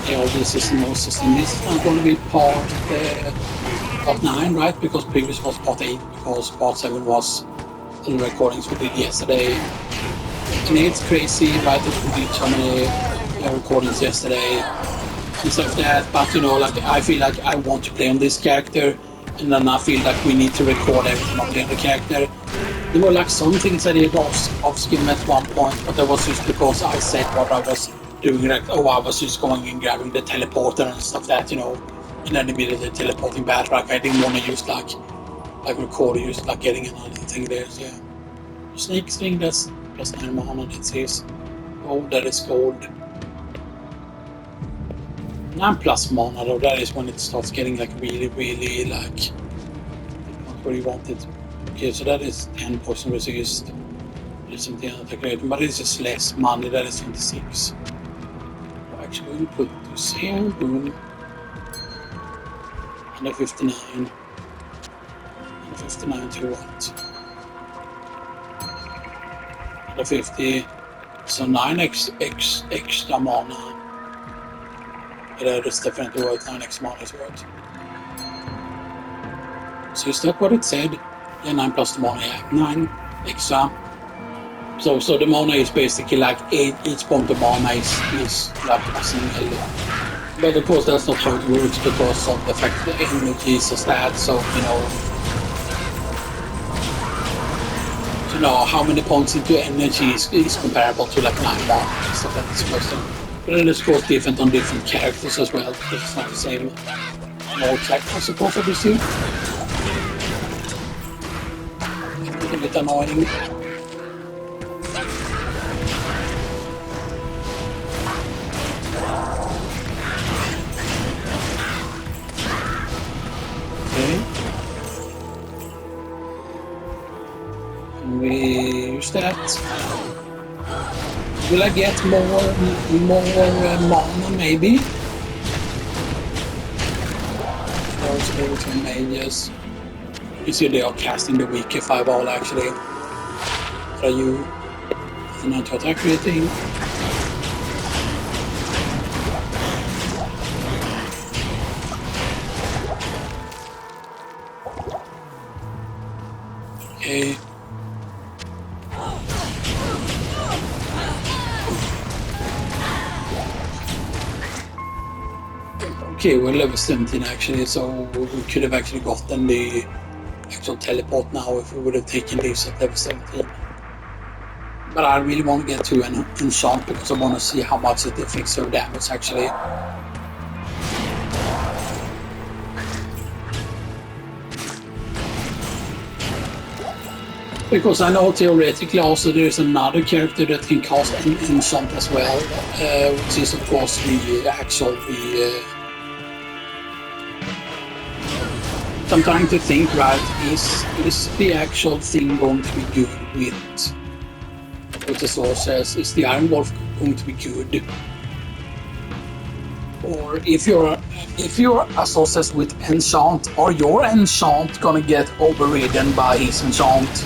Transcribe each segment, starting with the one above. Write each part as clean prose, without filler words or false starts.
Yeah, this is no system. This is not going to be part 9, right? Because previous was part 8, because part 7 was the recordings we did yesterday. And it's crazy, right, that we did so many recordings yesterday and stuff like that, but you know, like, I feel like I want to play on this character, and then I feel like we need to record everything on the other character. There were like some things I did off skim at one point, but that was just because I said what I was doing, like, oh, I was just going and grabbing the teleporter and stuff that, you know, and then immediately teleporting back. Like, I didn't want to use like record, use like getting another thing there. So yeah, snake string, that's plus 9 mana. That says gold, that is gold. 9 plus mana though, that is when it starts getting like really like not where you want it. Okay, so that is 10 poison resist. There's something else great, but it's just less money, that is 26. I'm actually going to put this here, boom. 159. 159 to what? 150. So 9 extra mana. That is definitely worth 9 extra mana is worth. So is that what it said? Yeah, 9 plus the mana, yeah, 9 extra. So the mana is basically like each point of mana is like a single. But of course that's not how it works because of the fact that the energy is a stat, so you know how many points into energy is comparable to like 9 mana, stuff like this person. But then it's of course different on different characters as well, because it's not the same on all characters, of course, obviously. It's a bit annoying. Okay. Can we use that? Will I get more mana maybe? Those spiritual mages. You see they are casting the weaker 5 all actually. Are you not to attack rating? Okay. Okay, we're level 17 actually, so we could have actually gotten the actual teleport now if we would have taken this at level 17. But I really want to get to an enchant because I want to see how much it affects her damage actually. Because I know theoretically also there's another character that can cast an enchant as well, which is of course the actual I'm trying to think, right, is the actual thing going to be good with the sources? Is the Iron Wolf going to be good? Or if you're a sources with enchant, are your enchant gonna get overridden by his enchant?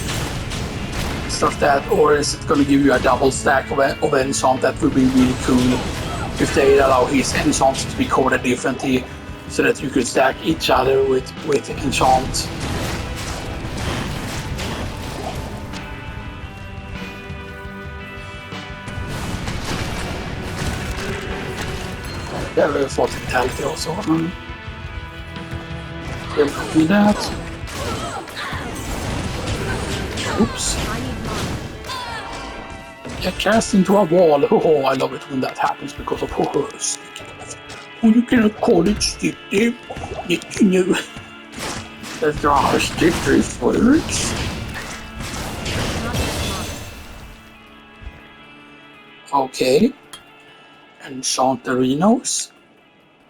Stuff that, or is it gonna give you a double stack of enchant? That would be really cool if they allow his enchants to be coded differently, so that you could stack each other with enchant. There is for vitality also. We'll copy that. Oops. Get cast into a wall. Oh, I love it when that happens because of horrors. Oh, you cannot call it sticky. You know, that's how sticky works. Okay. Enchanterinos.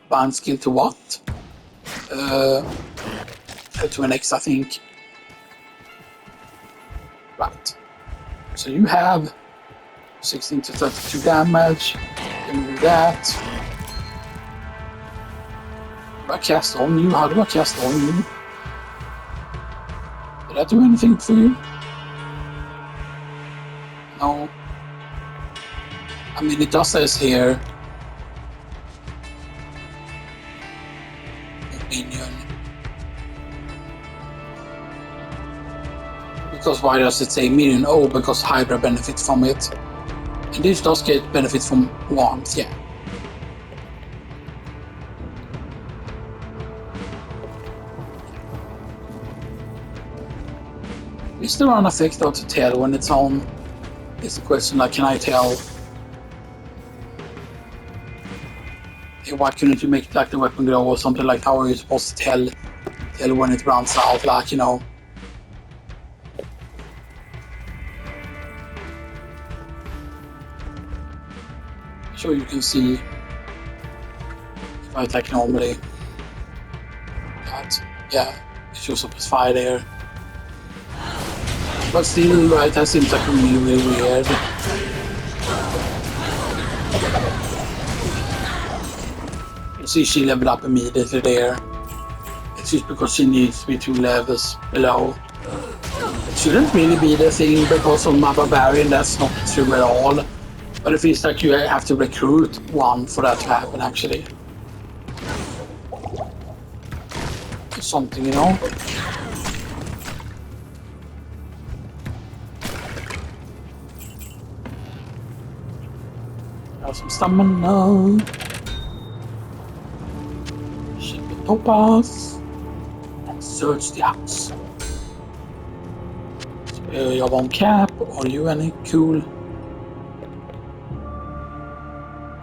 Bind skill to what? To an X, I think. Right. So you have 16 to 32 damage. Can do that. Do I cast on you? How do I cast on you? Did I do anything for you? No. I mean, it does says here. minion. Because why does it say minion? Oh, because Hydra benefits from it. And this does get benefits from warmth, yeah. Is there an effect though to tell when it's on? It's the question, like, can I tell? Hey, why couldn't you make like the weapon glow or something? Like, how are you supposed to tell when it runs out, like, you know? So you can see if I attack normally. But yeah, it shows up as fire there. But still, right, that seems like really, really weird. You see she leveled up immediately there. It's just because she needs to be 2 levels below. It shouldn't really be the thing because of my barbarian, that's not true at all. But it feels like you have to recruit one for that to happen, actually. Something, you know? Have some stamina. Ship the topaz. And search the house. You have one cap. Are you any cool?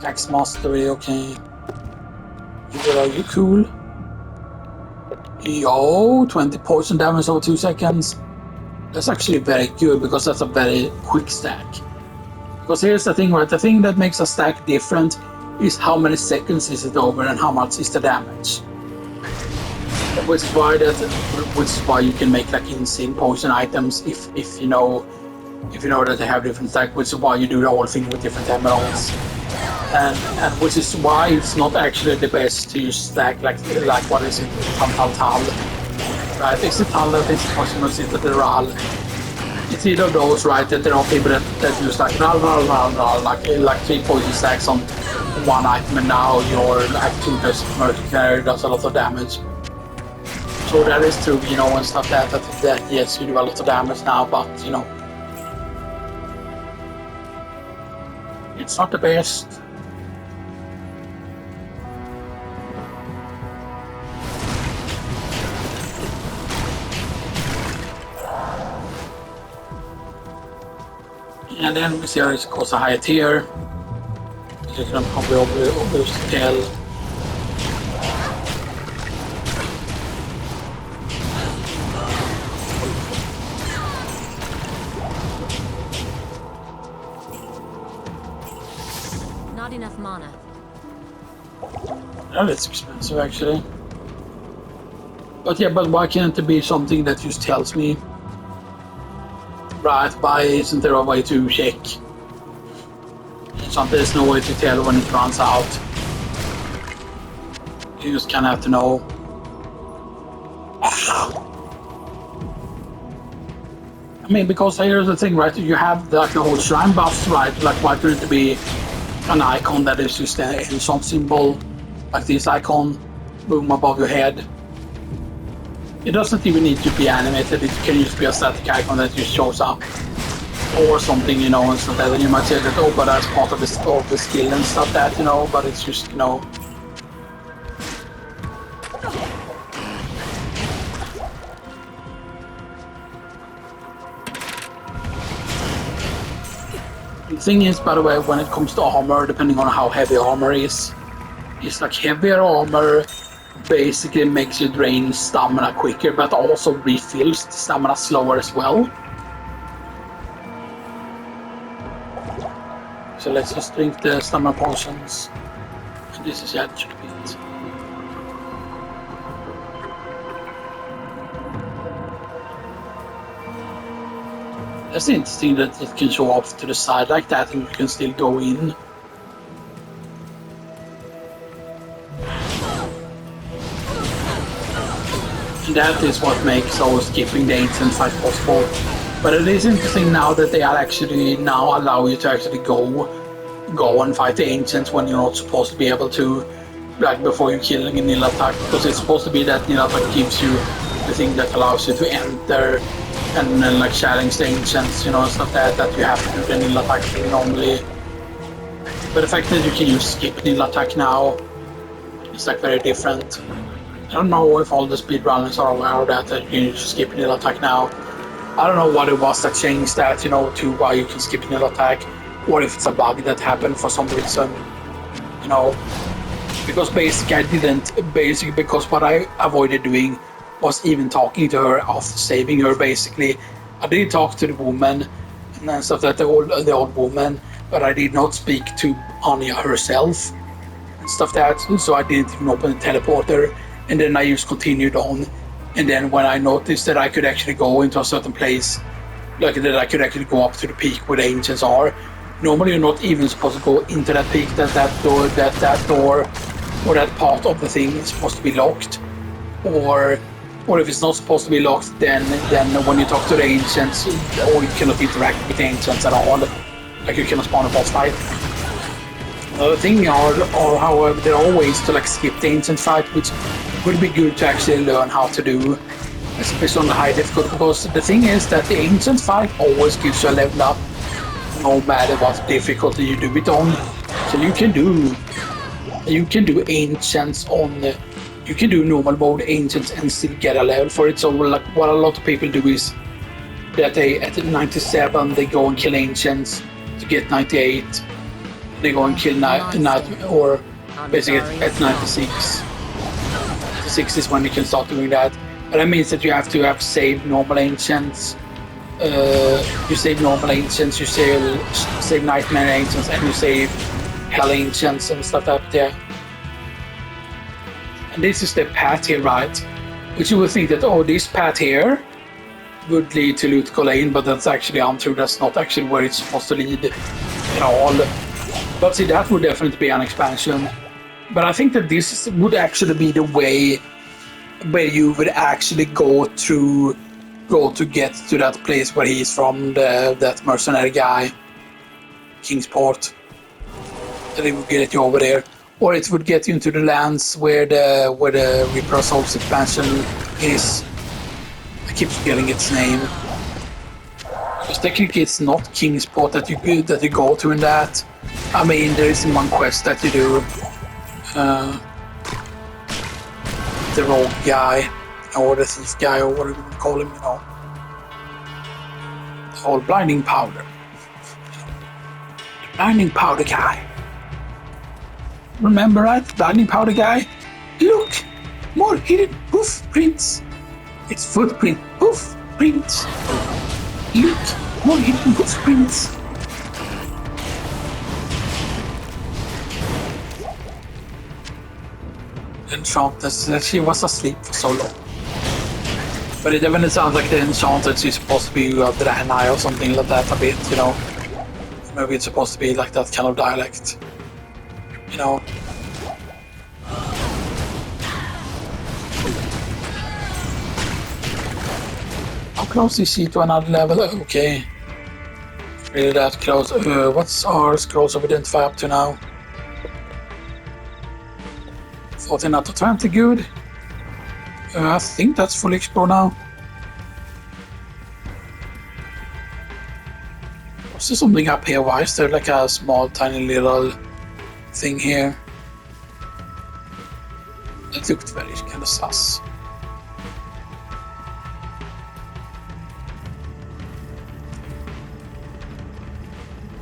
Axe mastery, okay. Are you cool? Yo, 20 poison damage over 2 seconds. That's actually very good because that's a very quick stack. Because here's the thing, right? The thing that makes a stack different is how many seconds is it over and how much is the damage. Which is why you can make like insane poison items if you know that they have different stacks, which is why you do the whole thing with different emeralds. And which is why it's not actually the best to use stack like what is it, Tal. Right? It's the Tal that is possible to the Ral. It's either of those, right? That there are people that use like Ral, like 3 poison stacks on 1 item, and now your like 2 mercenary does a lot of damage. So that is true, you know, and stuff that yes, you do a lot of damage now, but you know, it's not the best. And then we see how it's also a higher tier. You can probably obviously tell. Not enough mana. Well, it's expensive actually. But yeah, but why can't it be something that just tells me? Right, why isn't there a way to check? There's no way to tell when it runs out. You just kind of have to know. I mean, because here's the thing, right? You have like the whole shrine buffs, right? Like, why couldn't it be an icon that is just an enchant symbol, like this icon, boom above your head? It doesn't even need to be animated, it can just be a static icon that just shows up. Or something, you know, and stuff that you might say that, oh, but that's part of the skill and stuff that, you know, but it's just, you know. The thing is, by the way, when it comes to armor, depending on how heavy armor is, it's like heavier armor basically makes you drain stamina quicker, but also refills the stamina slower as well. So let's just drink the stamina potions. And this is the edge bit. That's interesting that it can show off to the side like that and you can still go in. And that is what makes skipping the ancient fight possible. But it is interesting now that they are actually allow you to actually go and fight the ancients when you're not supposed to be able to. like before you kill a nil attack, because it's supposed to be that nil attack gives you the thing that allows you to enter and like challenge the ancients, you know, stuff that you have to do the nil attack thing normally. But the fact that you can use skip nil attack now is like very different. I don't know if all the speedrunners are aware of that you can just skip nil attack now. I don't know what it was that changed that, you know, to why you can skip nil attack, or if it's a bug that happened for some reason, you know. Because because what I avoided doing was even talking to her after saving her, basically. I did talk to the woman and then stuff like the old woman, but I did not speak to Anya herself and stuff that, so I didn't even open the teleporter, and then I just continued on. And then when I noticed that I could actually go into a certain place, like that I could actually go up to the peak where the ancients are. Normally you're not even supposed to go into that peak, that door or that part of the thing is supposed to be locked. Or if it's not supposed to be locked, then when you talk to the ancients, or you cannot interact with the ancients at all. Like you cannot spawn a boss fight. Another thing or however, there are ways to like skip the ancient fight, which would be good to actually learn how to do, especially on the high difficulty, because the thing is that the ancient fight always gives you a level up no matter what difficulty you do it on. So you can do ancients on, you can do normal mode ancients and still get a level for it. So like what a lot of people do is that they at 97 they go and kill ancients to get 98. They go and kill or basically at 96. 96 is when you can start doing that. But that means that you have to have saved normal ancients. You save normal ancients, you save nightmare ancients, and you save hell ancients and stuff like that. And this is the path here, right? Which you would think that, oh, this path here would lead to Lutico Lane, but that's actually untrue. That's not actually where it's supposed to lead at all. But see, that would definitely be an expansion. But I think that this would actually be the way where you would actually go to get to that place where he's from, that mercenary guy, Kingsport. That it would get you over there. Or it would get you into the lands where the Reaper of Souls expansion is. I keep forgetting its name. Because technically it's not Kingsport that you go to in that. I mean, there is one quest that you do. The rogue guy, or the thief guy, or whatever you call him, you know. The whole blinding powder. The blinding powder guy. Remember, right? The blinding powder guy? Look! More hidden hoof prints! It's footprint, hoof prints! Look! More hidden hoof prints! Enchantress, she was asleep for so long. But it definitely sounds like the Enchantress is supposed to be Draenei or something like that a bit, you know. Maybe it's supposed to be like that kind of dialect, you know. How close is she to another level? Okay. Really that close. What's our scrolls of identify up to now? 14 out of 20, good. I think that's fully explored now. Was there something up here? Why is there like a small tiny little thing here? That looked very kind of sus.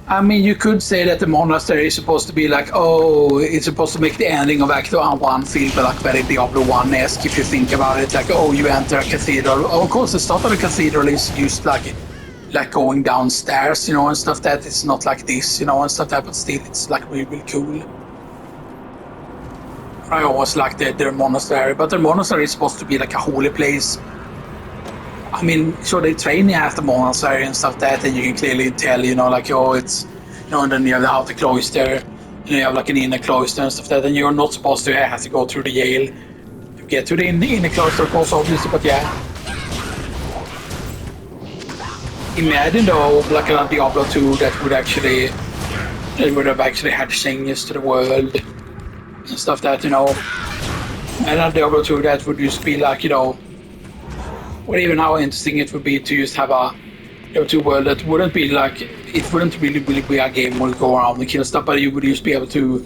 I mean, you could say that the monastery is supposed to be like, oh, it's supposed to make the ending of Act 1 feel like very Diablo 1-esque if you think about it. Like, oh, you enter a cathedral. Oh, of course, the start of the cathedral is used like going downstairs, you know, and stuff that it's not like this, you know, and stuff that, but still it's like really, really cool. I always liked their monastery, but their monastery is supposed to be like a holy place. I mean, sure, they train you at the monastery and stuff that, and you can clearly tell, you know, like, oh, it's, you know, and then you have the outer cloister, you have like an inner cloister and stuff that, and you're not supposed to have to go through the jail to get to the inner cloister, of course, obviously, but yeah. Imagine though, like a Diablo 2 that would have actually had changes to the world. and stuff that, you know. And on Diablo 2, that would just be like, you know, or even how interesting it would be to just have a Diablo 2 world that wouldn't be like, it wouldn't really be a game where you go around and kill stuff, but you would just be able to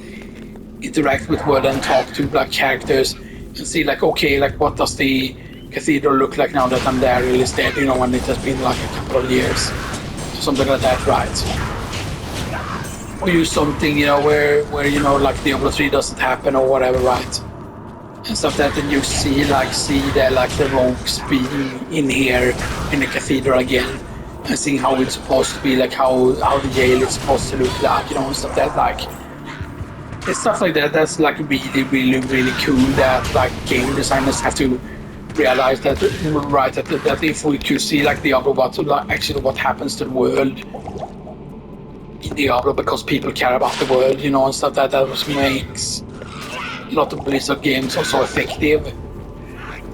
interact with world and talk to like characters and see like, okay, like what does the cathedral look like now that I'm there really instead, you know, when it has been like a couple of years, something like that, right? Or use something, you know, where you know, like Diablo 3 doesn't happen or whatever, right? And stuff that then you see the rogues being in here in the cathedral again and seeing how it's supposed to be, like how the jail is supposed to look like, you know, and stuff that like it's stuff like that that's like really cool that like game designers have to realize that, right, that if we could see like Diablo what happens to the world in Diablo because people care about the world, you know, and stuff that was makes a lot of Blizzard games are so effective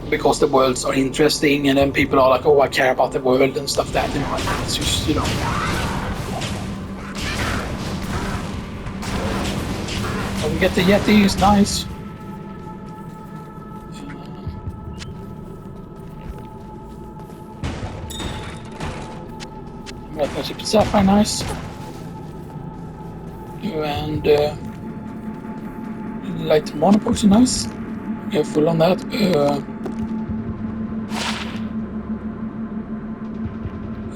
because the worlds are interesting and then people are like, oh, I care about the world and stuff that, you know, it's just, you know. So we get the Yeti, it's nice. Red Sapphire, nice. And light mana potion, nice. Yeah, full on that.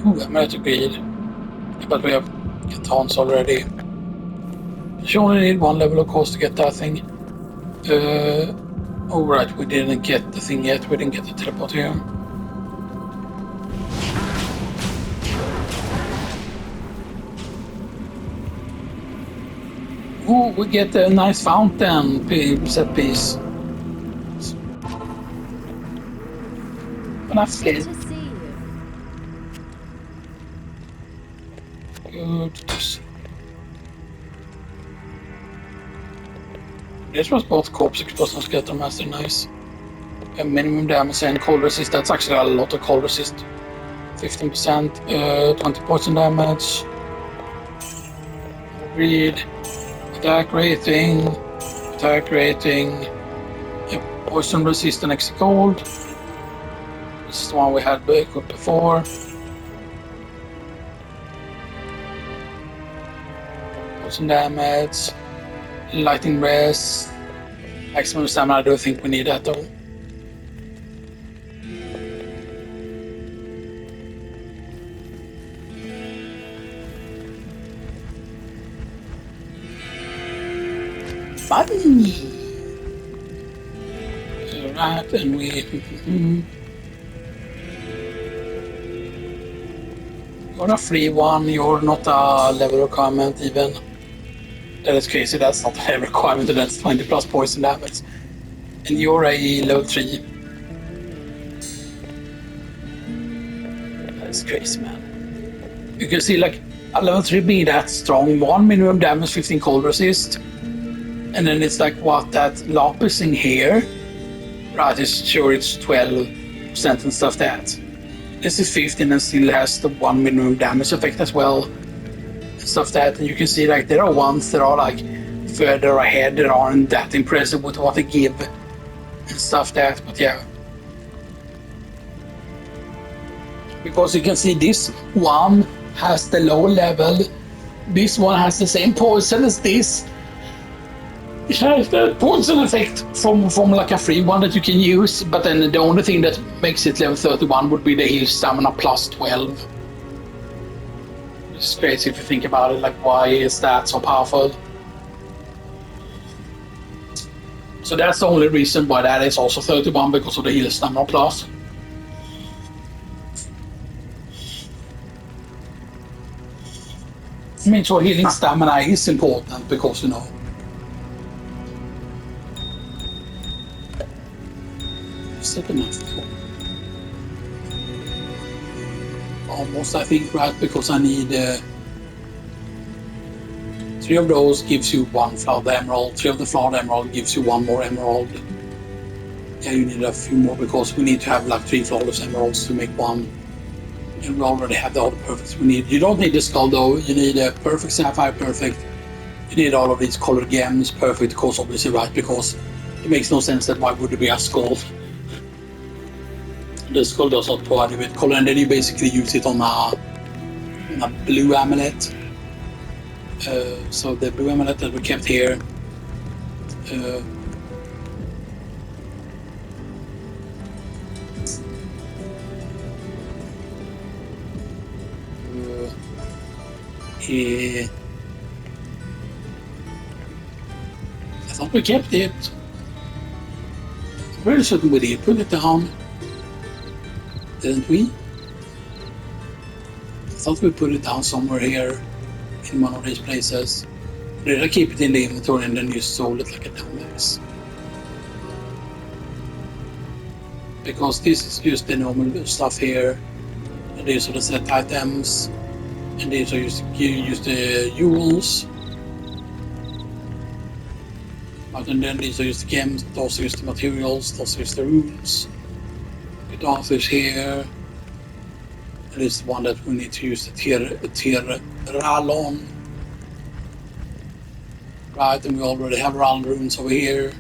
I'm ready to greed. But we have Catons already. You only need one level of course to get that thing. Oh right, we didn't get the thing yet. We didn't get the teleport here. Oh, we get a nice fountain set piece. Enough Good skin. to see you. Good to see. This was both corpse explosion skeleton master, nice. And minimum damage and cold resist. That's actually a lot of cold resist. 15%, 20 poison damage. Read. Attack rating. Yep, poison resistant extra cold. This is the one we had equipped before. Poison damage. Lightning rest. Maximum stamina, I don't think we need that though. Money! Alright, and we... You're a free one, you're not a level requirement even. That is crazy, that's not a level requirement, that's 20 plus poison damage. And you're a level 3. That is crazy, man. You can see like a level 3 being that strong, 1 minimum damage, 15 cold resist. And then it's like what that lapis in here, right? It's sure it's 12% and stuff that. This is 15 and still has the 1 minimum damage effect as well. And stuff that, and you can see like there are ones that are like further ahead that aren't that impressive with what they give and stuff that, but yeah. Because you can see this one has the low level, this one has the same poison as this. It has the poison effect from like a free one that you can use, but then the only thing that makes it level 31 would be the heal stamina plus 12. It's crazy if you think about it, like why is that so powerful? So that's the only reason why that is also 31, because of the heal stamina plus. I mean, so healing stamina is important because, you know, almost, I think, right? Because I need 3 of those gives you 1 flowered emerald. 3 of the flowered emerald gives you 1 more emerald. Yeah, you need a few more because we need to have like 3 flawless emeralds to make 1. And we already have the other perfects we need. You don't need the skull though. You need a perfect sapphire, perfect, You need all of these colored gems, perfect, of course, obviously, right? Because it makes no sense that why would it be a skull? The skull does not provide you with color, and then you basically use it on a blue amulet. So the blue amulet that we kept here. I thought we kept it. I'm pretty certain we did put it down. Didn't we? I thought we put it down somewhere here in one of these places. Did I keep it in the inventory and then you sold it like a dumbass? Because this is just the normal stuff here. And these are the set items. And these are used to use the jewels. And then these are used the gems, those are used the materials, those are used the runes. The dance is here. And this is the one that we need to use the Tiralon. Right, and we already have Ral runes over here.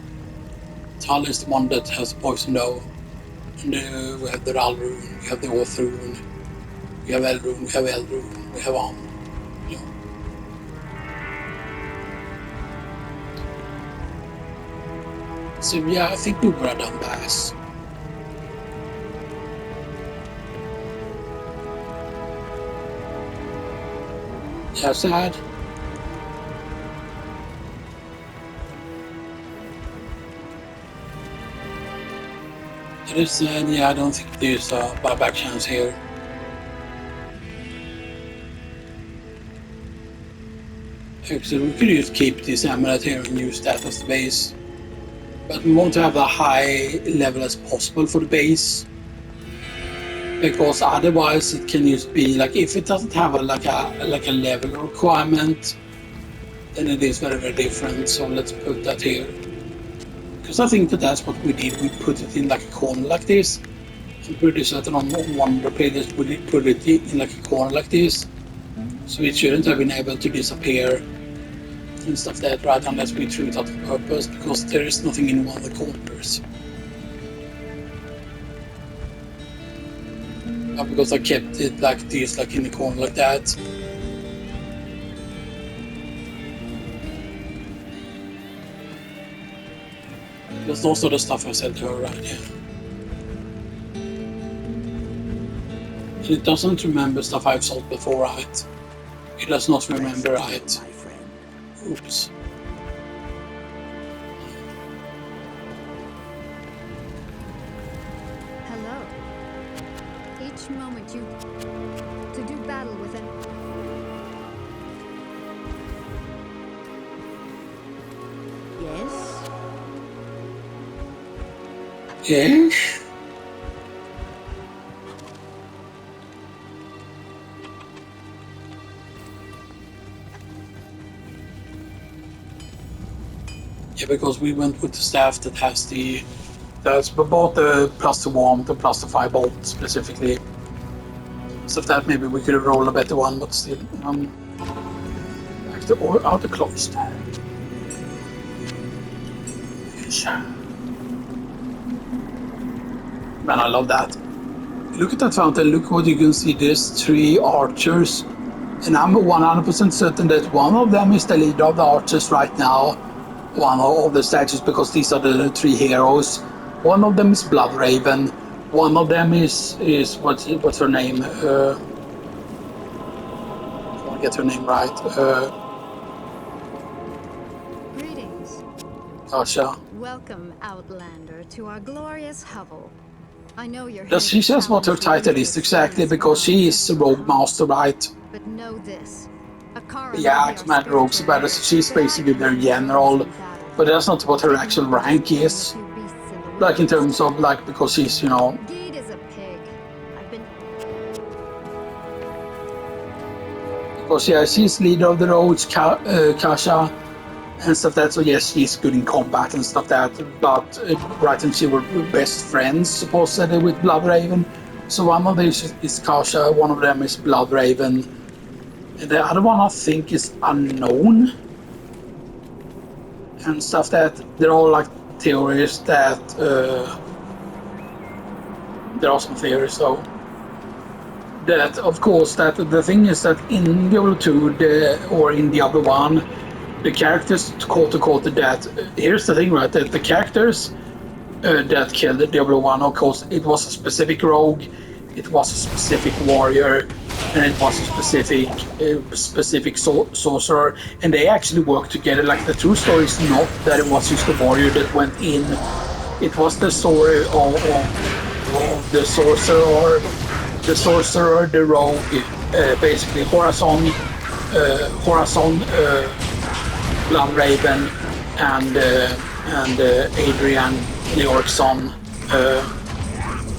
Tal is the one that has poison though. And we have the Ral rune, we have the Oath rune, we have El rune, we have El rune, we have yeah. So yeah, I think we were done pass. Yeah, sad. It is sad, yeah, I don't think there's a buyback chance here. Actually, we could just keep this amulet here and use that as the base. But we want to have a high level as possible for the base. Because otherwise it can just be like, if it doesn't have a level requirement, then it is very, very different. So let's put that here. Because I think that's what we did. We put it in like a corner like this. I'm pretty certain on one of the pages we did put it in like a corner like this. So it shouldn't have been able to disappear and stuff like that, right, unless we threw it out of purpose, because there is nothing in one of the corners. Because I kept it like this, like in the corner like that. That's also the stuff I said to her, right? Yeah. And it doesn't remember stuff I've sold before, right? It does not remember, right? Oops. Hello. Each moment you to do battle with him. Yes. Yes. Yeah, because we went with the staff that has that's both the plus the warmth and plus the firebolt specifically. So if that maybe we could roll a better one, but still, like the outer closed. Man, I love that. Look at that fountain. Look what you can see. There's 3 archers, and I'm 100% certain that one of them is the leader of the archers right now. One of the statues, because these are the 3 heroes. One of them is Bloodraven. One of them is what's her name? I want to get her name right. Greetings. Tasha. Welcome, Outlander, to our glorious hovel. I know you're Does she says what her title is exactly, because she is Rogue Master, right? But know this. Yeah, Command Rogue's battle, so she's basically their general, but that's not what her actual rank is. Like in terms of like, because she's, you know. Deed is a pig. I've been. Because yeah, she's leader of the roads, Kasha, and stuff that. So yes, she's good in combat and stuff that. But right, and she were best friends supposedly with Bloodraven. So one of these is Kasha, one of them is Bloodraven. And the other one I think is unknown. and stuff that they're all like theories that there are some theories though that of course that the thing is that in Diablo 2 or in Diablo 1 the characters quote unquote that here's the thing, right, that the characters that killed Diablo 1, of course it was a specific rogue, it was a specific warrior, and it was a specific sorcerer, and they actually worked together. Like the true story is not that it was just the warrior that went in, it was the story of the sorcerer, the rogue, basically Horazon, Blood-Raven, and Adrian Leorkson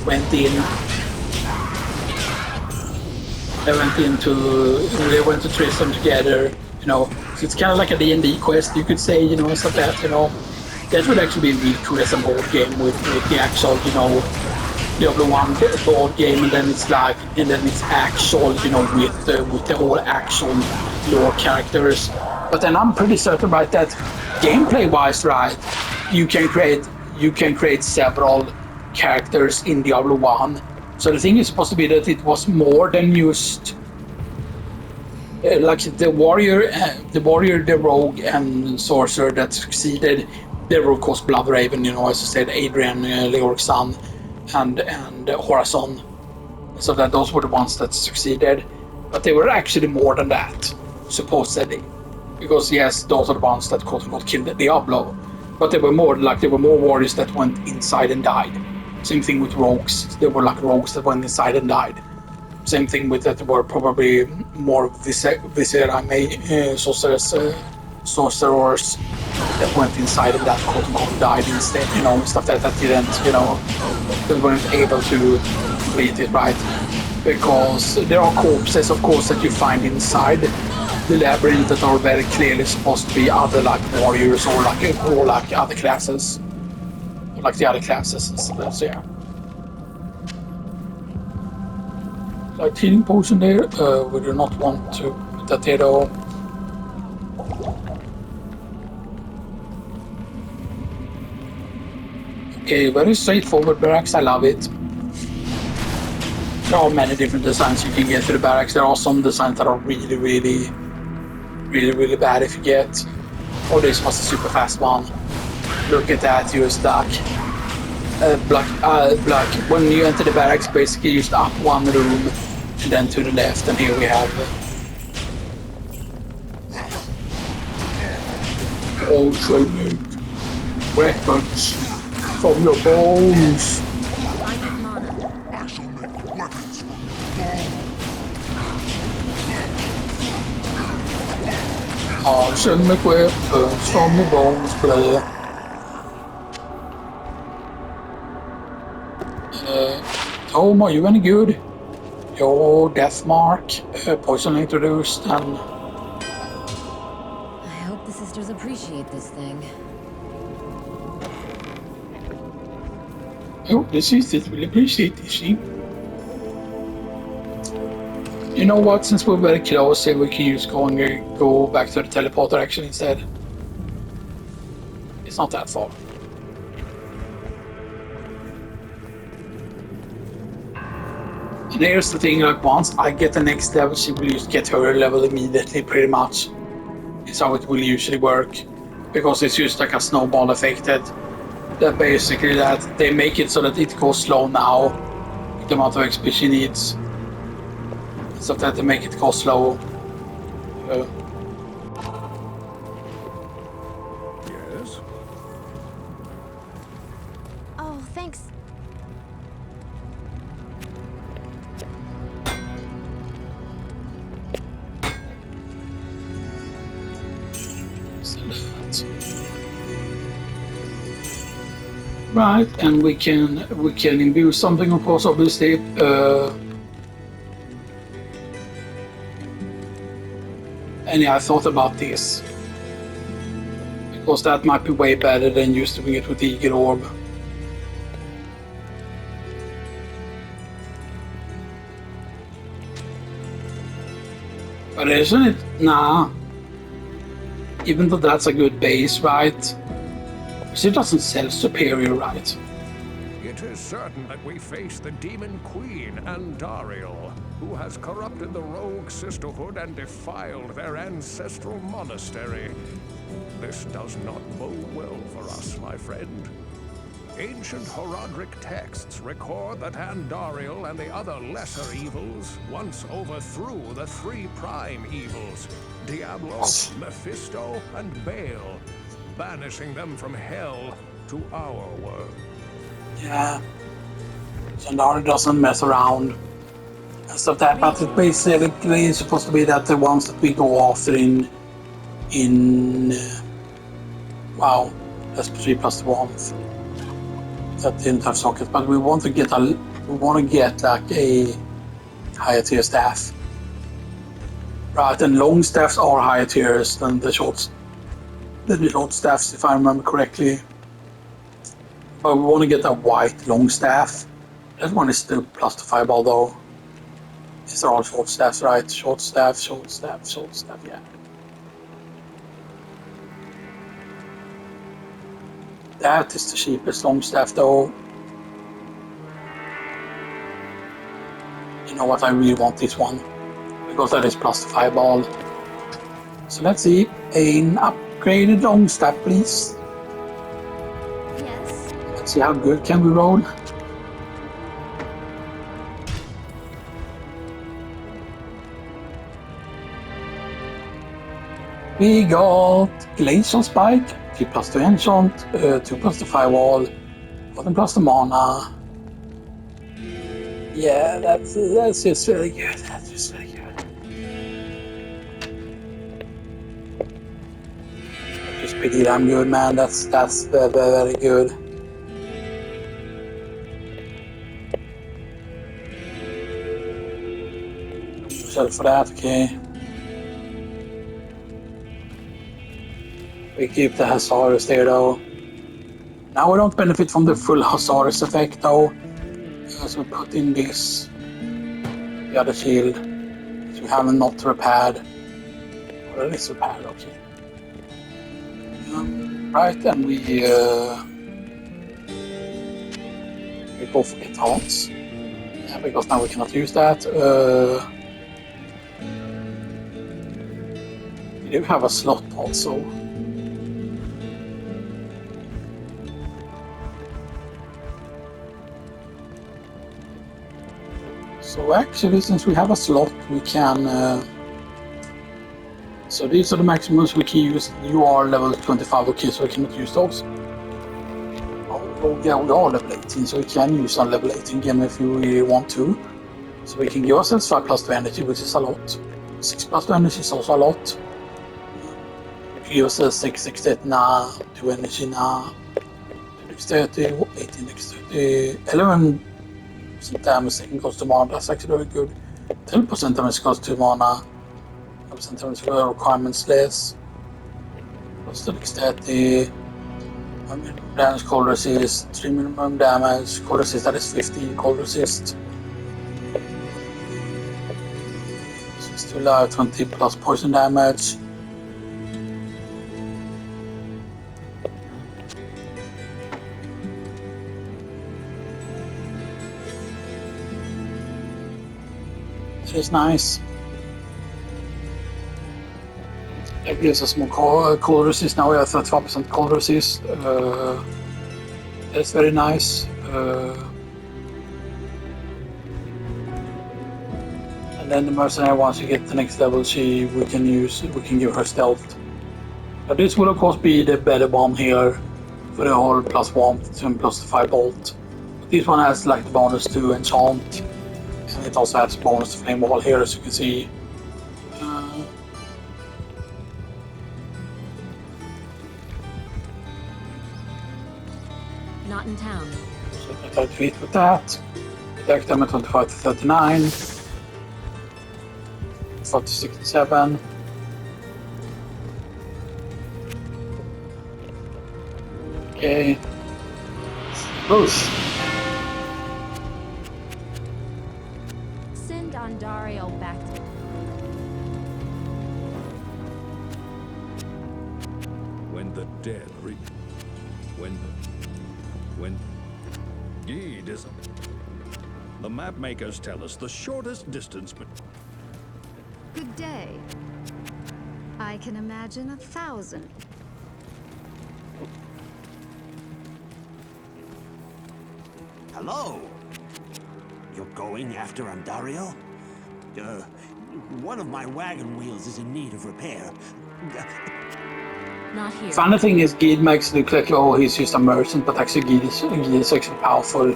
went in. They went to Tristan together, you know. So it's kind of like a D&D quest, you could say, you know, stuff that, you know. That would actually be really cool as a board game with the actual, you know, Diablo 1 board game, and then it's actual, you know, with the whole actual lore characters. But then I'm pretty certain, right, that gameplay-wise, right, you can create several characters in Diablo 1. So the thing is supposed to be that it was more than just like the warrior, the rogue, and sorcerer that succeeded. There were of course Blood-Raven, you know, as I said, Adrian, Leoric's son, and Horazon. So that those were the ones that succeeded. But they were actually more than that, supposedly. Because yes, those are the ones that quote unquote killed Diablo. But there were more warriors that went inside and died. Same thing with rogues. There were like rogues that went inside and died. Same thing with that. There were probably more sorcerers that went inside and that quote unquote died instead. You know, stuff that didn't, you know, that weren't able to complete it, right? Because there are corpses, of course, that you find inside the labyrinth that are very clearly supposed to be other like warriors or like other classes. Like the other classes and stuff, so yeah. Like healing potion there, we do not want to put that there though. Okay, very straightforward barracks, I love it. There are many different designs you can get to the barracks. There are some designs that are really bad if you get. Oh, this was a super fast one. Look at that, you're stuck. Black. When you enter the barracks, basically just up one room and then to the left, and here we have all training weapons from your bones. Arsenic weapons from your bones, player. Tom, are you any good? Your death mark, poison introduced, and... I hope the sisters appreciate this thing. I hope the sisters will appreciate this thing. You know what, since we're very close here, we can just go back to the teleporter actually instead. It's not that far. And here's the thing, like once I get the next level, she will just get her level immediately, pretty much. It's how it will usually work. Because it's just like a snowball effect that basically that they make it so that it goes slow now, the amount of XP she needs. So that they make it go slow. Yes? Oh, thanks. Right, and we can imbue something, of course, obviously. And yeah, I thought about this. Because that might be way better than just doing it with the Eagle Orb. But isn't it? Nah. even though that's a good base, right? She doesn't sell superior, right? It is certain that we face the Demon Queen, Andariel, who has corrupted the Rogue Sisterhood and defiled their ancestral monastery. This does not bode well for us, my friend. Ancient Horadric texts record that Andariel and the other lesser evils once overthrew the three prime evils, Diablo, Mephisto, and Baal, banishing them from hell to our world. Yeah. Zandari doesn't mess around and stuff that, but it's basically supposed to be that the ones that we go after in wow, that's 3 plus 1 that didn't have sockets, but we want to get like a higher tier staff, right? And long staffs are higher tiers than the short staffs, if I remember correctly. But we want to get a white long staff. That one is still plus 2 fireball though. These are all short staffs, right? Short staff, yeah. That is the cheapest long staff though. You know what, I really want this one. Because that is plus 2 fireball. So let's see. An upgraded long staff, please. Yes. Let's see how good can we roll. We got Glacial Spike, 3 plus 2 enchant, 2 plus 2 firewall, 14 plus 2 mana. Yeah, that's just really good. That's just really good. That's just pretty damn good, man. That's very, very good. Yourself for that, okay. We keep the Hazaris there though. Now we don't benefit from the full Hazaris effect though. So we put in this, the other shield, which we haven't not repaired. Well, it is repaired, okay. Right, and we go for enhance. Yeah, because now we cannot use that. We do have a slot also. So actually, since we have a slot, we can... so these are the maximums we can use. You are level 25, okay, so we cannot use those. Oh yeah, we are level 18, so we can use our level 18 game if we really want to. So we can give ourselves 5 plus 2 energy, which is a lot. 6 plus 2 energy is also a lot. We can give ourselves 6 dexterity now, 2 energy now, 2 dexterity, 18 dexterity, 11 damage goes to mana, that's actually very good. 10% damage goes to mana, 10% damage for requirements less. Plus the dexterity, damage, cold resist, 3 minimum damage, cold resist that is 50, cold resist. So it's still 20 plus poison damage. It is nice. That gives us more cold resist. Now we have 35% cold resist. That's very nice. And then the mercenary, once you get the next level, we can give her stealth. But this will of course be the better bomb here for the whole plus 1 and plus 5 bolt. But this one has like the bonus to enchant. And it also has bonus to flame wall here, as you can see. Not in town. So 30 feet with that. Attack damage 25 to 39. 40 to 67. Okay. Boost. Send Andariel back to... dead. When Deed is. The map makers tell us the shortest distance, but Good day. I can imagine 1,000. Hello? You're going after Andario? One of my wagon wheels is in need of repair. Not here. Funny thing is, Gid makes it look like, oh, he's just a merchant, but actually Gid is actually powerful.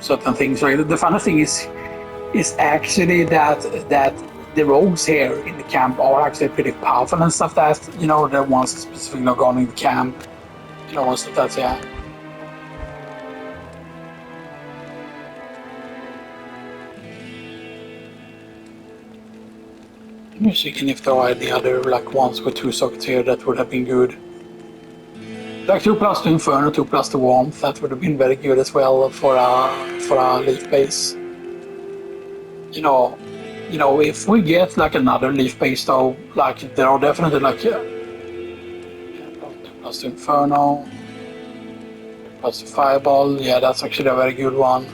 Certain things, right? The funny thing is actually that the rogues here in the camp are actually pretty powerful and stuff. That the ones specifically going in the camp, and stuff that's yeah. I'm checking if there are any other ones with 2 sockets here that would have been good. 2+ to Inferno, 2+ to Warmth, that would have been very good as well for a leaf base. If we get another leaf base though, there are definitely 2+ to Inferno, 2+ to Fireball, yeah, that's actually a very good one.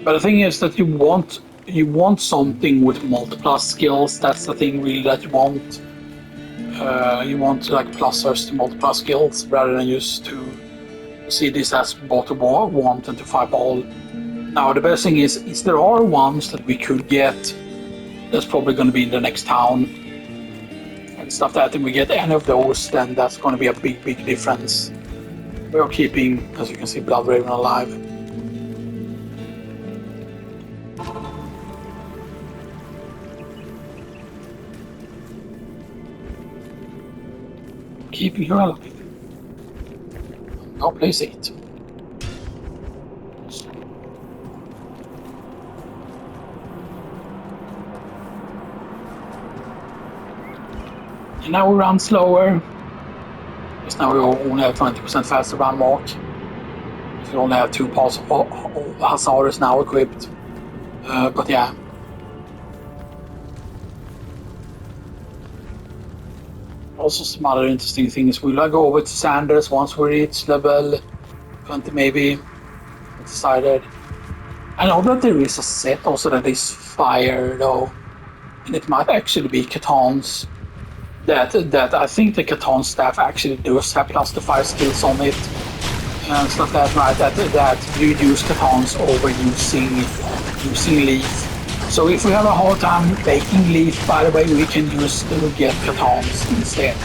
But the thing is that you want something with multiple skills. That's the thing really that you want. You want pluses to multiple skills rather than just to see this as both to Warmth and to Fireball. Now the best thing is there are ones that we could get. That's probably going to be in the next town and stuff. That if we get any of those, then that's going to be a big difference. We are keeping, as you can see, Bloodraven alive. Keeping her alive. Now place it. And now we run slower. Because now we only have 20% faster run mark. We only have 2 parts of Hazaris now equipped. But yeah. Also some other interesting things. We'll go over to Sanders once we reach level 20 maybe. Decided. I know that there is a set also that is fire though. And it might actually be Catan's. That I think the Catan staff actually does have plus the fire skills on it. And stuff that right that you use Catans over using Leaf. So if we have a hard time making Leaf, by the way, we can get Catans instead.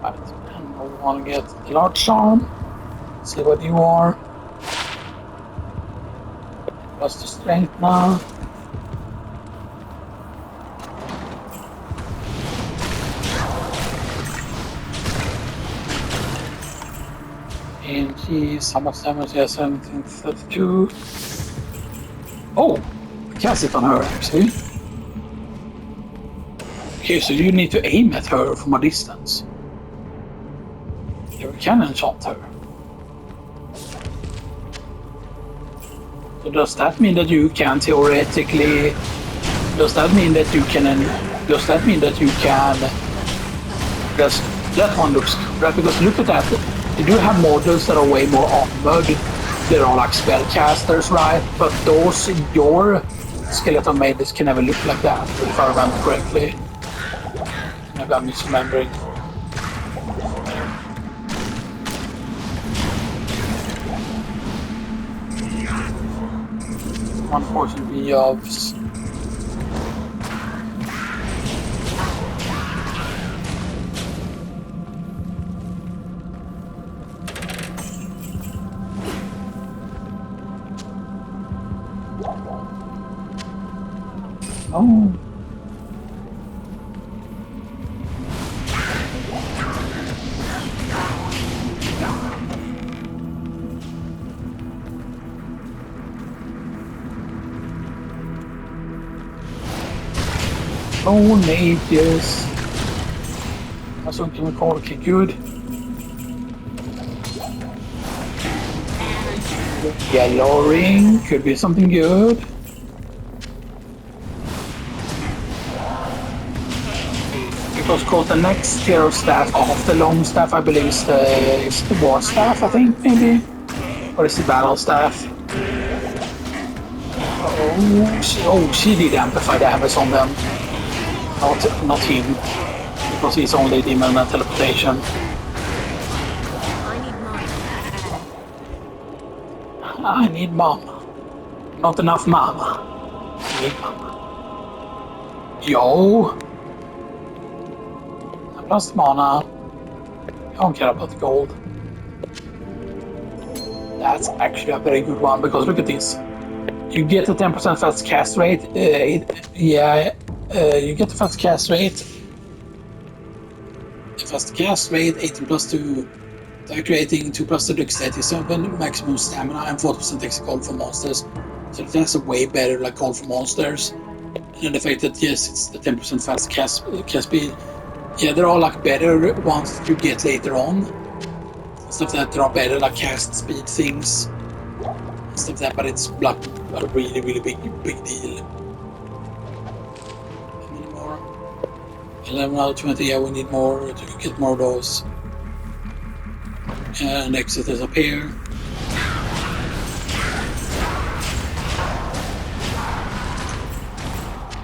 Right, and we want to get Large Charm. See what you are. Plus the Strength now. And he's how much damage? Yeah, 1732. Oh, I cast it on her actually. Okay, so you need to aim at her from a distance. You can enchant her. So does that mean that you can theoretically? Does that mean that you can? Does that mean that you can? Because that one looks right. Because look at that. You do have models that are way more armored. They're all like spellcasters, right? But those your skeleton mages can never look like that, if I remember correctly. Maybe I'm misremembering. One portion B of oh. Oh, mages. That's what can we call it? Good. Yellow ring could be something good. Because of course the next tier of staff after long staff I believe is the war staff, I think, maybe? Or is the battle staff? Oh, she did amplify damage on them. Not him. Because he's only demon and teleportation. I need mama. Not enough mama. I need mama. Yo! I lost mana. I don't care about the gold. That's actually a very good one because look at this. You get a 10% fast cast rate. You get the fast cast rate. Fast cast rate, 18 plus 2 attack rating, 2 plus 2 dexterity, 7 maximum stamina, and 40% extra gold for monsters. So that's a way better like gold for monsters. And the fact that yes, it's the 10% fast cast speed. Yeah, there are like better ones that you get later on. Stuff that there are better like cast speed things. Stuff that, but it's like a really big deal. How many more? 11 out of 20. Yeah, we need more to get more of those. And exit is up here.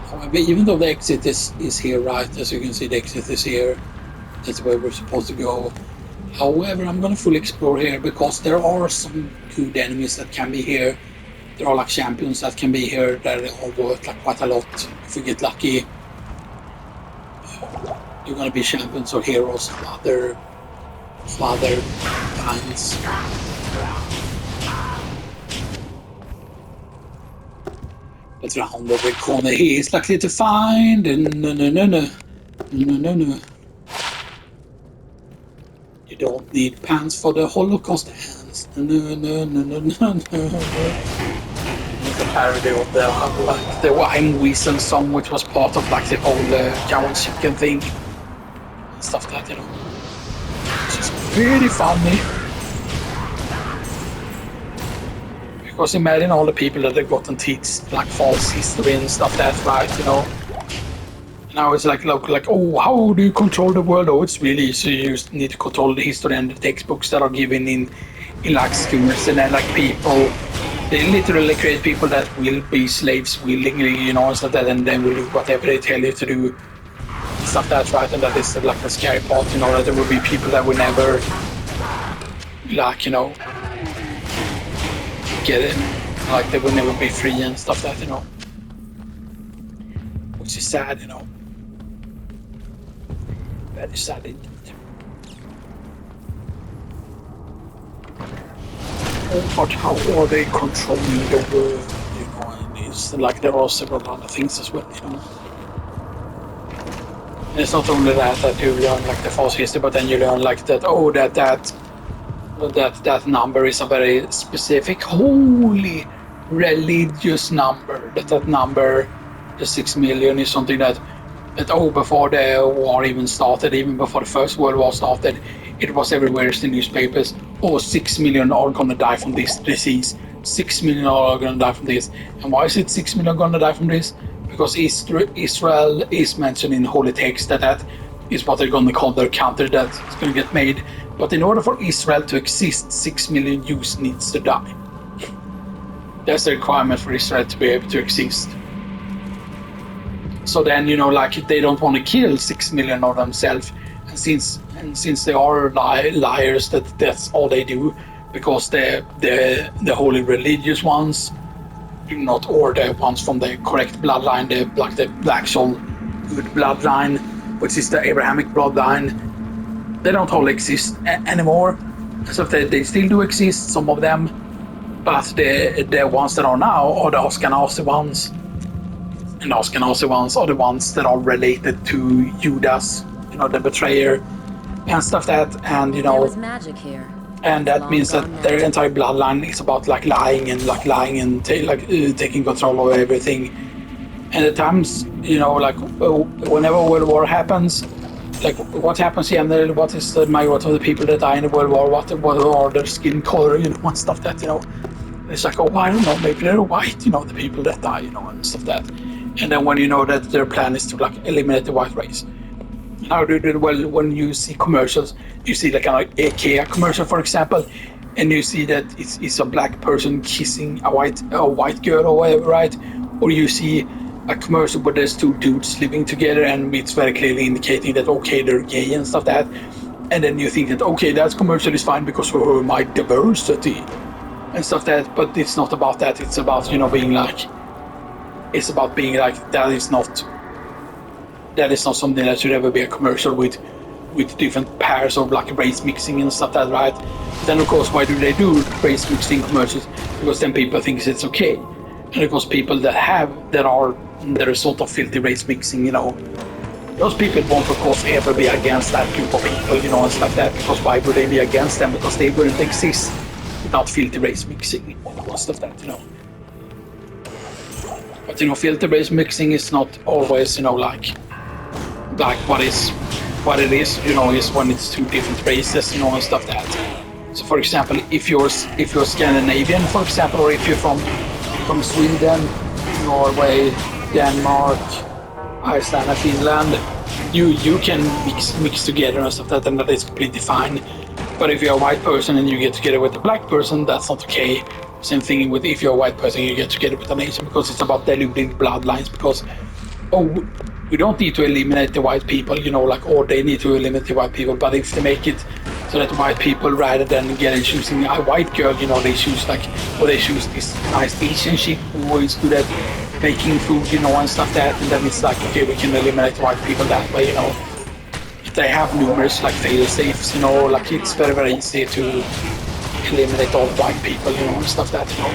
However, even though the exit is here, right? As you can see, the exit is here. That's where we're supposed to go. However, I'm gonna fully explore here because there are some good enemies that can be here. There are like champions that can be here that are worth like quite a lot. If you get lucky, you're gonna be champions or heroes of other kinds. But round the corner he is likely to find. No. You don't need pants for the Holocaust hands. No. It's a parody of the I'm Weasel song, which was part of like the whole cow and chicken thing. Stuff that, you know. It's just pretty funny. Because imagine all the people that have gotten teach like false history and stuff that, right, you know. Now it's like, oh, how do you control the world? Oh, it's really easy. You just need to control the history and the textbooks that are given in like schools, and then like people, they literally create people that will be slaves willingly, you know, so that and then will do whatever they tell you to do. Stuff that's right, and that is like the scary part, you know, that there will be people that will never, like, you know, get it, like they will never be free and stuff that, you know, which is sad, you know. Very sad indeed. But how are they controlling the world? You know, and it's like there are several other things as well, you know. And it's not only that you learn like the false history, but then you learn like that, oh, that number is a very specific, holy, religious number. That number, the 6 million, is something that before the war even started, even before the First World War started, it was everywhere in the newspapers. 6 million are gonna die from this disease. 6 million are gonna die from this. And why is it 6 million gonna die from this? Because Israel is mentioned in holy text that is what they're gonna call their counter that's gonna get made. But in order for Israel to exist, 6 million Jews needs to die. That's the requirement for Israel to be able to exist. So then, you know, like they don't want to kill 6 million of themselves, and since they are liars, that's all they do, because the holy religious ones do not, or the ones from the correct bloodline, the actual good bloodline, which is the Abrahamic bloodline, they don't all exist anymore. So they still do exist, some of them, but the ones that are now are the Ashkenazi ones. And the Ashkenazi ones are the ones that are related to Judas, you know, the betrayer, and stuff that, and you know. There was magic here. And that means that their entire bloodline is about lying and taking control of everything. And at times, you know, whenever World War happens, what happens generally, what is the majority of the people that die in the World War, what are their skin color, you know, and stuff that, you know. It's like, oh, I don't know, maybe they're white, you know, the people that die, you know, and stuff like that. And then when you know that their plan is to like eliminate the white race. How do they, well, when you see commercials, you see like an IKEA commercial, for example, and you see that it's a black person kissing a white girl or whatever, right? Or you see a commercial where there's two dudes living together and it's very clearly indicating that, okay, they're gay and stuff like that. And then you think that, okay, that commercial is fine because of my diversity and stuff like that. But it's not about that. It's about, you know, being like, it's about being like, that is not something that should ever be a commercial with different pairs of like race mixing and stuff like that, right? Then of course, why do they do race mixing commercials? Because then people think it's okay. And of course, people that are sort of filthy race mixing, you know, those people won't of course ever be against that group of people, you know, and stuff like that. Because why would they be against them? Because they wouldn't exist without filthy race mixing and stuff like that, you know. But you know, filthy race mixing is not always, you know, like what it is, you know, is when it's two different races, you know, and stuff like that. So for example, if you're Scandinavian, for example, or if you're from Sweden, Norway, Denmark, Iceland, and Finland, you can mix together and stuff like that, and that is completely fine. But if you're a white person and you get together with a black person, that's not okay. Same thing with if you're a white person, you get together with an Asian, because it's about diluting bloodlines. Because we don't need to eliminate the white people, you know, like, or they need to eliminate the white people. But if they make it so that white people, rather than choosing a white girl, you know, they choose this nice Asian chick who is good at making food, you know, and stuff like that. And then it's like, okay, we can eliminate white people that way, you know. They have numerous like fail safes, you know, like it's very, very easy to eliminate all white people, you know, and stuff like that, you know.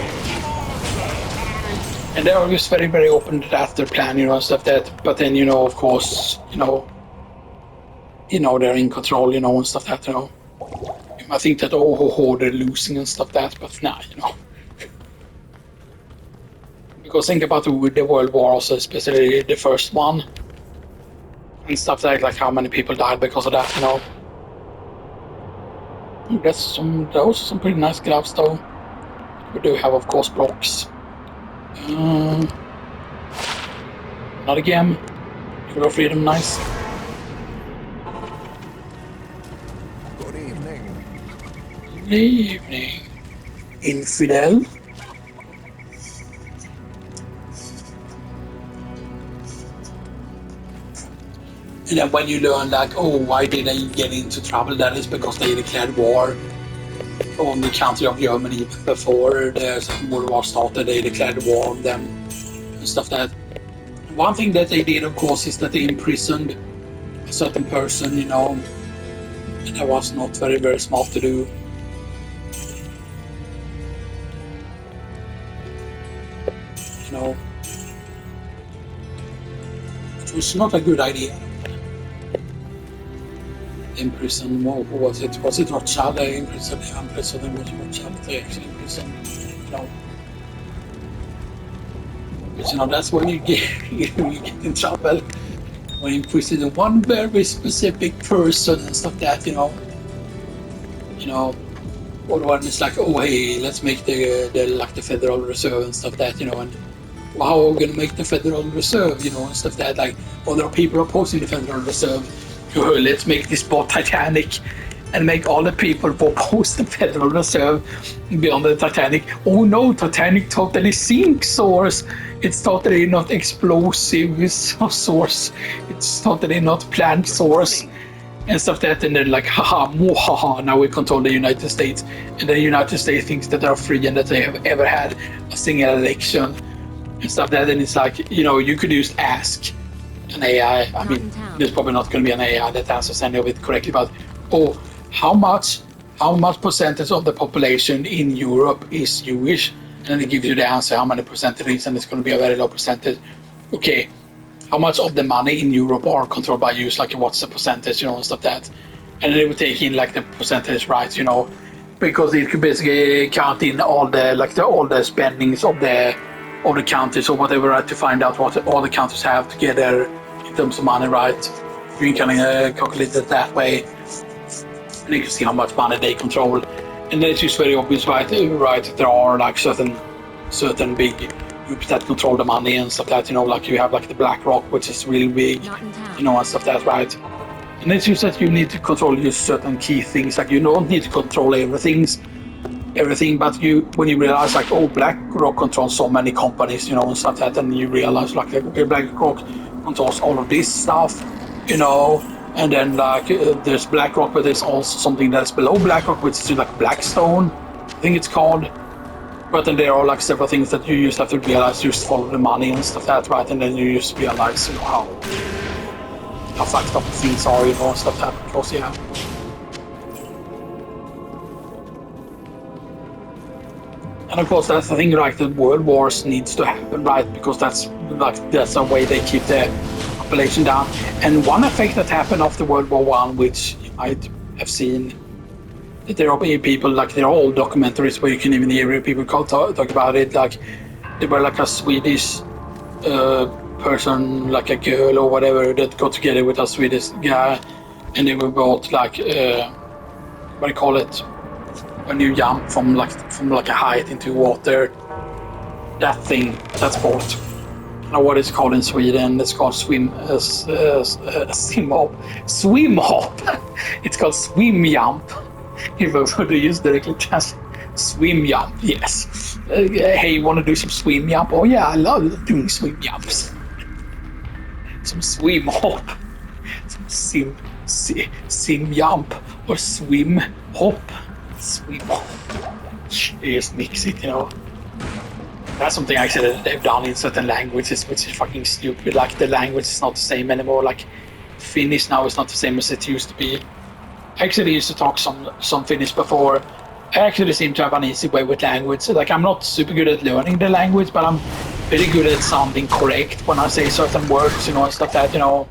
And they're just very, very open to that, their plan, you know, and stuff like that. But then, you know, of course, you know, they're in control, you know, and stuff like that, you know. You might think that, they're losing and stuff like that, but nah, you know. Because think about the World Wars, especially the first one, and stuff like how many people died because of that, you know. Those are some pretty nice gloves, though. We do have, of course, blocks. Not again. Hero Freedom, nice. Good evening. Good evening, Infidel. And then when you learn like, why did they get into trouble? That is because they declared war on the country of Germany before the World War started. They declared war on them and stuff like that. One thing that they did, of course, is that they imprisoned a certain person, you know, and that was not very, very smart to do. You know, it was not a good idea. Imprison, who was it? Was it Rothschild? They imprisoned him, was Rothschild. They actually imprisoned, you know. But you know, that's when you get in trouble. When you imprison one very specific person and stuff like that, you know. You know, or when it's like, hey, let's make the Federal Reserve and stuff like that, you know, and how are we gonna make the Federal Reserve, you know, and stuff like that. Like, there are people opposing the Federal Reserve. Let's make this boat Titanic and make all the people who oppose the Federal Reserve be on the Titanic. Oh no, Titanic totally sinks source. It's totally not explosive source. It's totally not planned source. And stuff like that, and they're like, haha, now we control the United States. And the United States thinks that they're free and that they have ever had a single election. And stuff like that, and it's like, you know, you could just ask an AI. I mean, there's probably not going to be an AI that answers any of it correctly, but how much percentage of the population in Europe is Jewish? And then it gives you the answer, how many percentage it is, and it's going to be a very low percentage. Okay, how much of the money in Europe are controlled by Jews? Like, what's the percentage, you know, and stuff like that. And then it would take in like the percentage, right? You know, because it could basically count in all the spendings of the countries or whatever, right, to find out what all the countries have together in terms of money, right? You can kind of calculate it that way, and you can see how much money they control. And And it's just very obvious, right? Right, there are like certain big groups that control the money and stuff that, you know, like you have like the Black Rock, which is really big, Not in town. you know, and stuff that, right? And it's just that you need to control just certain key things. Like you don't need to control everything, but when you realize like, oh, Black Rock controls so many companies, you know, and stuff that, and you realize like, okay, Black Rock controls all of this stuff, you know, and then like there's Black Rock, but there's also something that's below Black Rock, which is like Blackstone, I think it's called. But then there are like several things that you just have to realize, just follow the money and stuff like that, right? And then you just realize, you know, how fucked up things are, you know, and stuff like that, because yeah. And of course that's the thing, like the world wars needs to happen, right? Because that's the way they keep the population down. And one effect that happened after World War One, which you might have seen, there are people, like there are old documentaries where you can even hear people talk about it. Like there were like a Swedish person, like a girl or whatever, that got together with a Swedish guy, and they were both like what do you call it? When you jump from like a height into water, that thing, that's called. Now what it's called in Sweden, it's called swim hop. Swim hop. It's called swim jump. If I were to use directly translate, swim jump. Yes. Hey, you want to do some swim jump? Oh yeah, I love doing swim jumps. Some swim hop. Some sim jump or swim hop. Swim hop. You just mix it, you know. That's something actually that they've done in certain languages, which is fucking stupid. Like the language is not the same anymore. Like Finnish now is not the same as it used to be. I actually used to talk some Finnish before. I actually seem to have an easy way with language. Like I'm not super good at learning the language, but I'm very good at sounding correct when I say certain words, you know, and stuff like that, you know.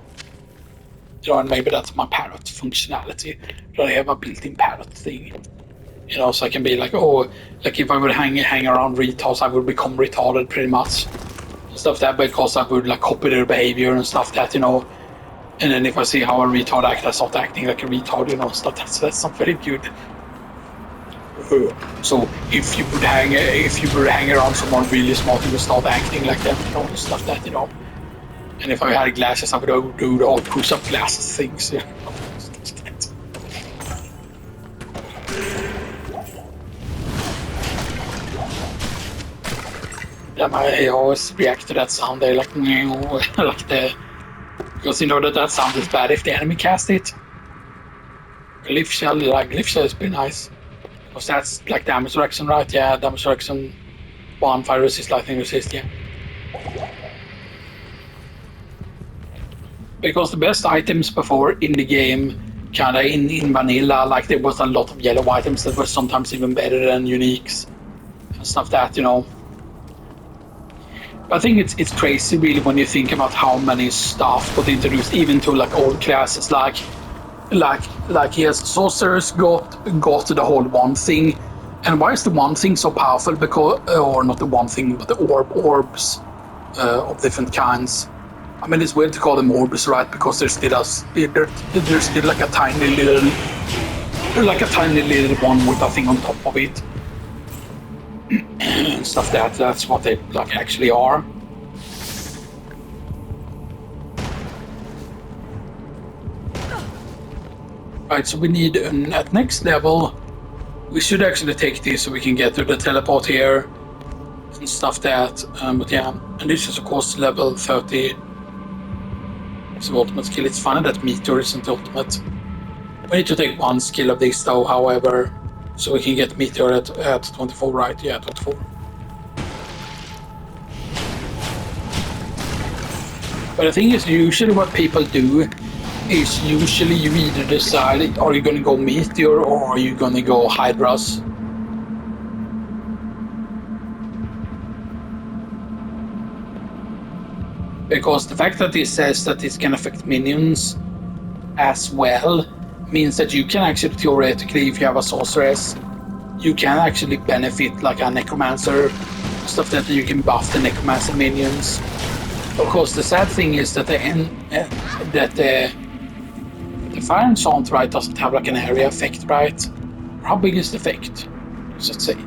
You know, and maybe that's my parrot functionality. That I have a built-in parrot thing. You know, so I can be like, oh, like if I would hang around retards, I would become retarded pretty much. Stuff that, because I would like copy their behavior and stuff that, you know. And then if I see how a retard acts, I start acting like a retard, you know, stuff that's not very good. So if you would hang around someone really smart, you would start acting like them, you know, and stuff that, you know. And if I had glasses, I would do the old push-up glasses things, you know. Yeah, I always react to that sound there, like, like because you know that sound is bad if the enemy cast it. Glyph shell is pretty nice. Because that's like damage reduction, right? Yeah, damage reduction, 1, fire resist, lightning resist, yeah. Because the best items before in the game, kinda in vanilla, like there was a lot of yellow items that were sometimes even better than uniques and stuff that, you know. I think it's crazy really when you think about how many stuff got introduced even to like old classes like yes, sorcerers got the whole one thing. And why is the one thing so powerful? Because or not the one thing, but the orbs of different kinds. I mean, it's weird to call them orbs, right? Because there's still like a tiny little one with a thing on top of it. And stuff that's what they like actually are. Right, so we need at next level we should actually take this so we can get to the teleport here and stuff that, but yeah, and this is of course level 30. It's the ultimate skill. It's funny that meteor isn't ultimate. We need to take one skill of this though, however, so we can get meteor at 24, right? Yeah, 24. But the thing is, usually what people do is usually you either decide, are you going to go meteor or are you going to go hydras? Because the fact that it says that it can affect minions as well means that you can actually theoretically, if you have a sorceress, you can actually benefit like a necromancer, stuff that you can buff the necromancer minions. Of course, the sad thing is that the fire enchant, right, doesn't have like an area effect, right? How big is the effect? så att säga.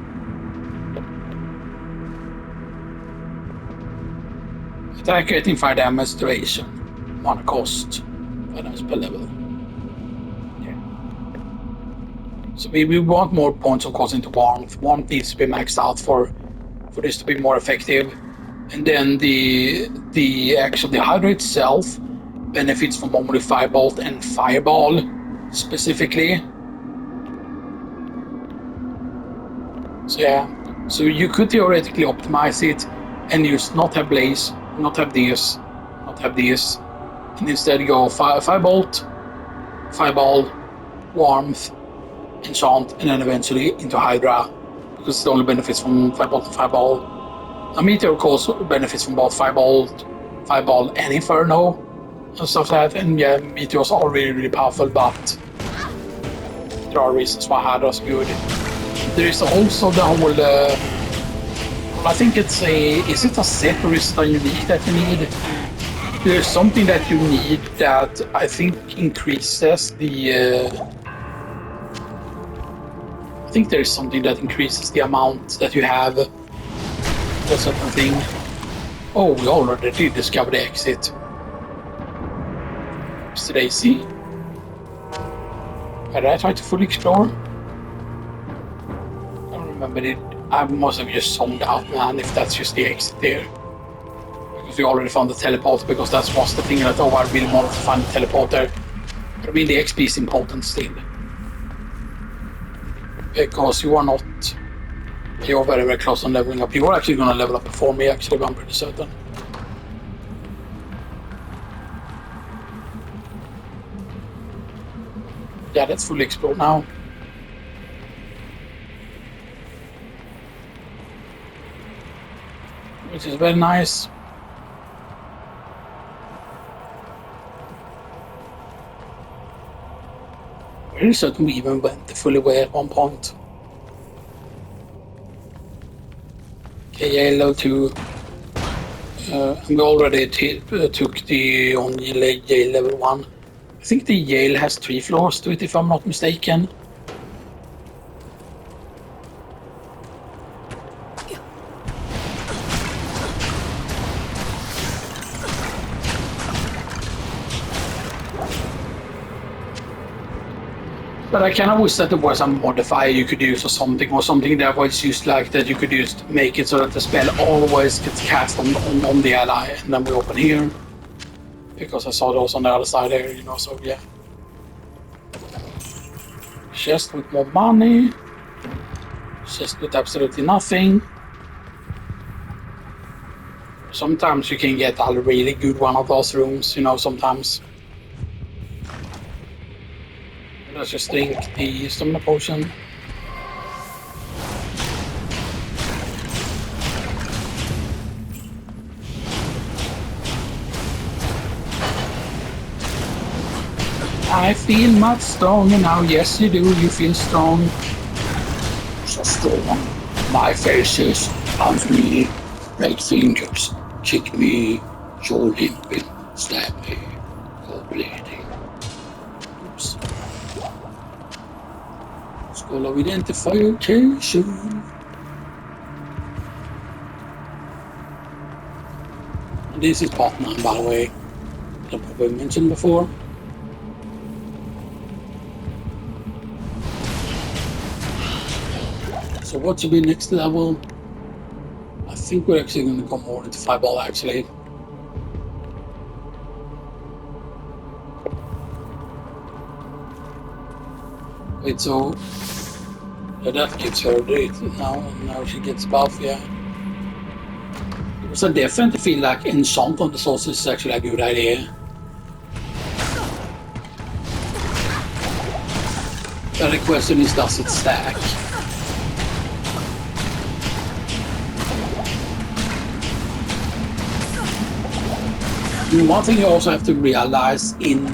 Attack rating, fire damage, duration, mana cost, fire damage per level. Yeah. So we want more points of cost into warmth. Warmth needs to be maxed out for this to be more effective. And then the Hydra itself benefits from only Firebolt and Fireball specifically. So yeah, so you could theoretically optimize it and use not have Blaze, not have this, and instead go Firebolt, Fireball, Warmth, Enchant, and then eventually into Hydra, because it only benefits from Firebolt and Fireball. A Meteor, of course, benefits from both Firebolt, and Inferno, and stuff like that. And yeah, Meteors are really, really powerful, but there are reasons why Hydra is good. There is also the whole, I think it's is it a set or is it a unique that you need? There's something that you need that I think increases the, I think there is something that increases the amount that you have for certain thing. Oh, we already did discover the exit. Did I see? Did I try to fully explore? Remember it, I must have just zoned out, man, if that's just the exit there. Because we already found the teleporter, because that was the thing that, oh, I really wanted to find the teleporter. But I mean, the XP is important still. Because you're very, very close on leveling up. You're actually going to level up before me, actually, I'm pretty certain. Yeah, that's fully explored now. Which is very nice. Very certain we even went fully away at one point. Okay, yeah, level 2. We already took the only Yale level 1. I think the Yale has 3 floors to it, if I'm not mistaken. But I kind of wish that there was a modifier you could use or something that was used like that you could just make it so that the spell always gets cast on the ally, and then we open here. Because I saw those on the other side there, you know, so yeah. Chest with more money. Chest with absolutely nothing. Sometimes you can get a really good one of those rooms, you know, sometimes. Let's just drink the stamina potion. I feel much stronger now. Yes, you do. You feel strong. So strong. My faces punch me, break fingers, kick me, jaw limping, stab me, go bleeding. Oops. Skull of identification. And this is part 9, by the way. I probably mentioned before. So what should be next level? I think we're actually going to go more into Fireball actually. Wait, so yeah, that gives her it now she gets buff, yeah. So I definitely feel like enchant on the sorceress is actually a good idea. But the question is, does it stack? One thing you also have to realize I'm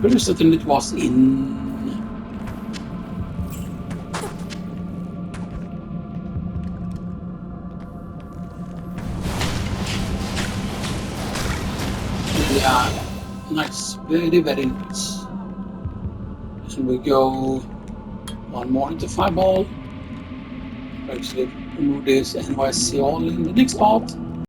pretty certain it was in yeah, nice, very, very nice. So we go One more into 5 ball. Actually remove this NYC all in the next part.